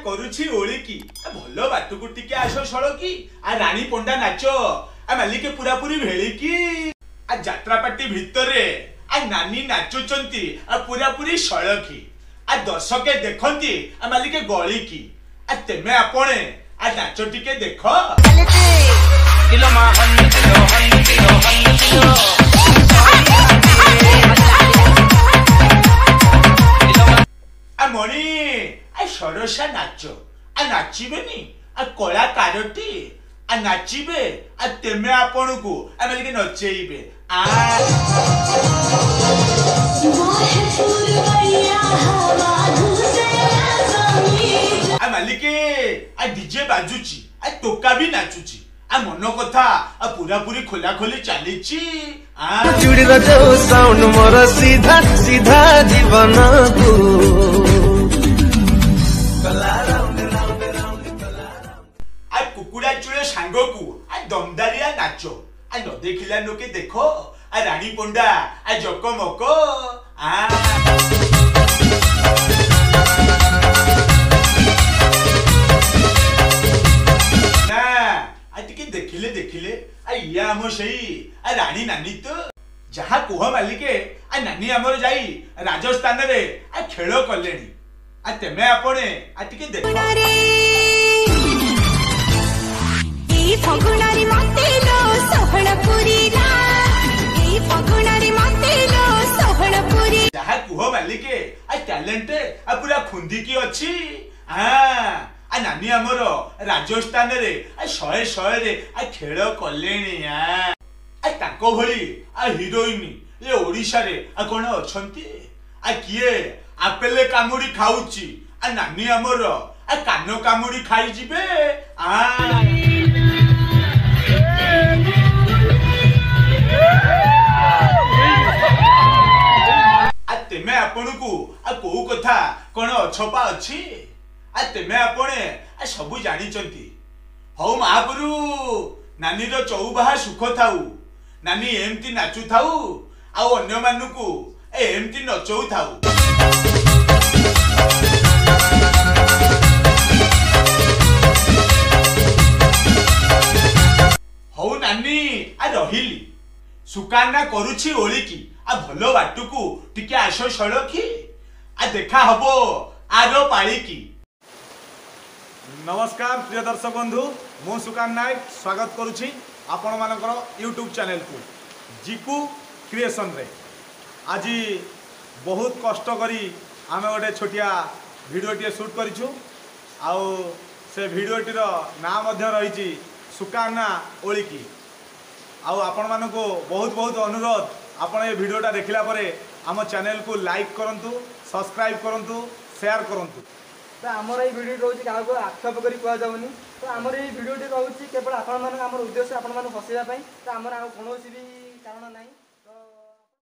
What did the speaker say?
କରୁଛି ଓଳିକି ଭଲ ବାଟକୁ ଟିକେ ଆସ ସଳକି आ रानी पंडा नाच आ मालिके पूरा पूरी भेलिकी आ यात्रा पार्टी भितरे आ नानी नाचुचंती आ पूरा पूरी सळकी आ दर्शके देखंती आ मालिके गळीकी आ तेमे आपणे आ नाच टिके देखो किलो मा हन किलो आ मणि आ सरसा नाच आ नाचिबेनी आ कलाकारटी आ नाचिबे आ तेमे आपण को आ मालिके नचेइबे आ मालिके आ डीजे बाजुची आ टोका भी नाचुची आ मन कथा आ पूरा पूरी खोला खोली चलीची आ चुड़ी रजो साउंड मोर सीधा सीधा जीवन को आ कुकुड़ा चुड़े सांग को आ दमदारिया नाचो आ न देखिला लोके देखो आ रानी पंडा आ जकमको आ देखिले देखिले आ ये आम सही आ रानी नानी तो जहा कुह मालिके आ नानी आमर जाई राजस्थान रे आ खेल कलेनी आ तेमे आपणे आ टिके देखो ई फगुणारी मतेलो सोहणपुरी ला ई फगुणारी मतेलो सोहणपुरी जहा कुह मालिके आ टैलेंट आ पूरा खुंदी की अछि आ नानी आमर राजस्थान रे शहे शहे रे खेल कलेनी ताको भली हिरोइन ये ओडिशा रे कोन अछंती किए आपेले कामुड़ी खाउची नानी आमर कानो कामुड़ी खाई जिबे तेमे आपन को को कथा कोन अछपा अछि तेमे आपणे सबु जानी चंती हौ महापुरु नानी रो चौबाहा सुख थाउ नानी एमती नाचु थाउ आ अन्य मानु को एमती नचौ थाउ हौ नानी आ रहिली सुकाना करूछि ओलिकी आ भलो बाटुकू टिके आशो सळकी आ देखा हबो आरो पाळीकी। नमस्कार प्रिय दर्शक बंधु मु सुकान नायक स्वागत करुछि आपण मानकर यूट्यूब चैनल को जीकू क्रिएशन रे आज बहुत कष्ट करी आमे गोटे छोटिया भिडियोटे शूट करिछु आउ से भिडियोटीर ना मध्य रही सुकाना ओलिकी आउ आपण मानको बहुत बहुत अनुरोध आपण ये भिडियोटा देखिला परे आम चैनल को लाइक करंतु सब्सक्राइब करंतु शेयर करंतु तो आमर ये वीडियो रोचे क्या आक्षेप करी कह जाऊनी तो आमर ये वीडियो रोचे केवल आपण उद्देश्य आपण फसैया तो आमर कौन भी कारण ना।